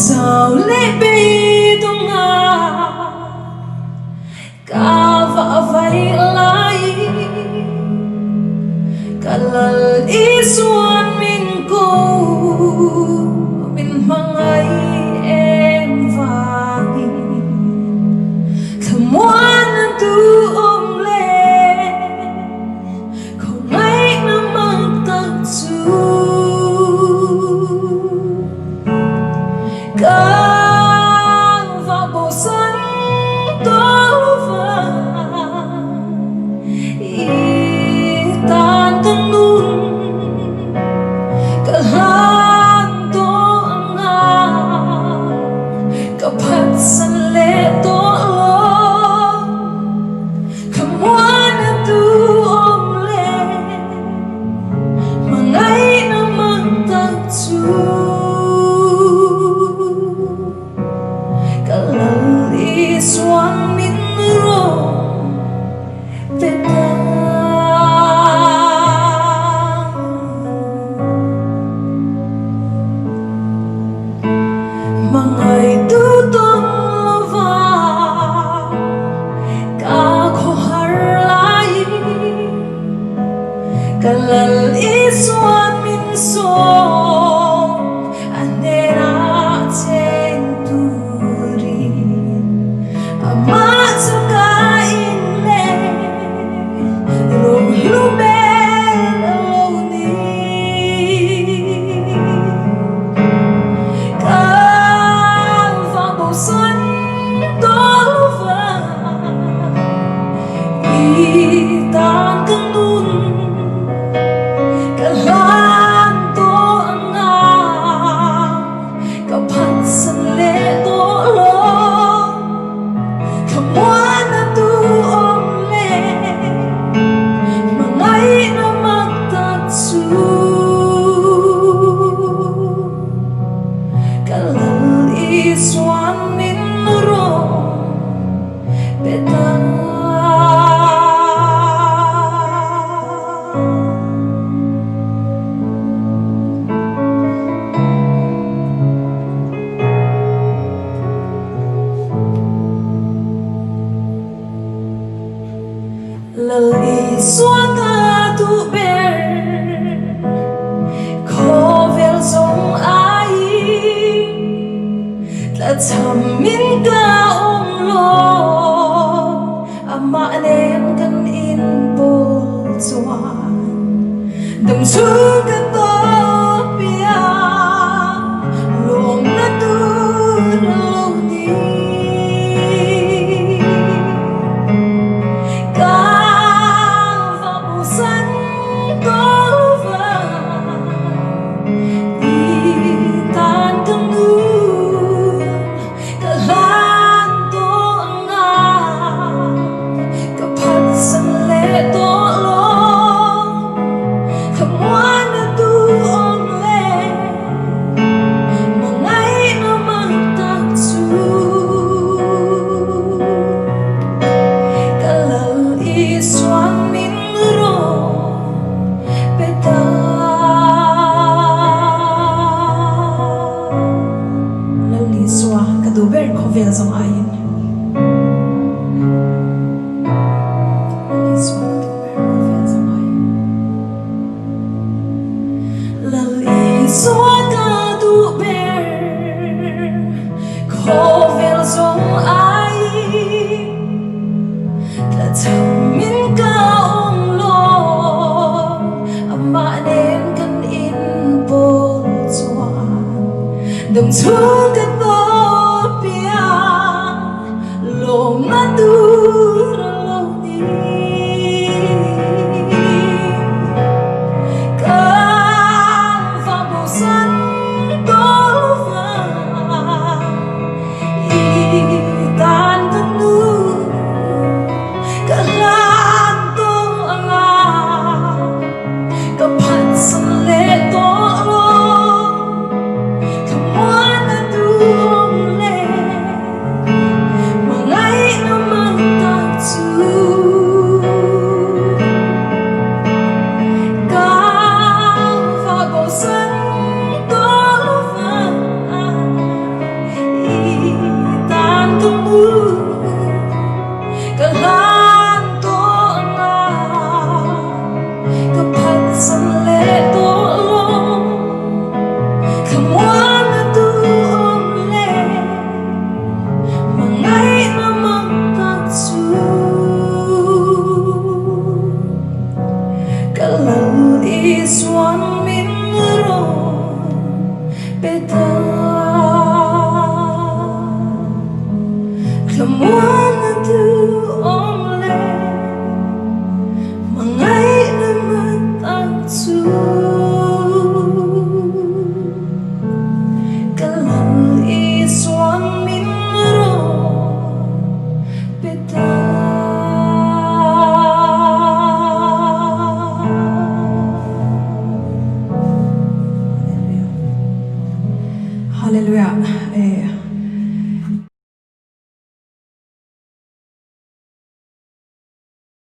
Sao lẽ bi tung cả vợ vay lại cả lần ý xuân mình cô mình mang ấy em vàng thầm ngoan tu ôm lên không ấy nó mang tặng chú càng vào bầu xanh tối vàng tan cơn nun cả lan to nga cả phát san lệ to lo không muốn tu ôm lên mà ngay nó mang tặng chú xuân min ro petang mangai tu tong lova ka kho har lai kalal i xuân min so anera chen tu tan cơn nun cả lan to nga cả phát san lệ to lo không muốn tu ôm lên mà ngay nó mang tặng chú cả lần ý xuân min ro petang lời xuân ta tu ber khó vel giống ai là thầm min ca ôm lo ama nên cần in bol chuan đừng chú cái to bia luồng na tu lâu đi về dòng ai lời xóa ca tu ber khó về dòng ai là thầm min ca ôm lo ama nên cần in bol chuan đừng chú cái na tu lâu đi càng vào bầu xanh tối vàng tan cơn nun cả lan to nga cả phát san lệ to lo không muốn tu Hallelujah.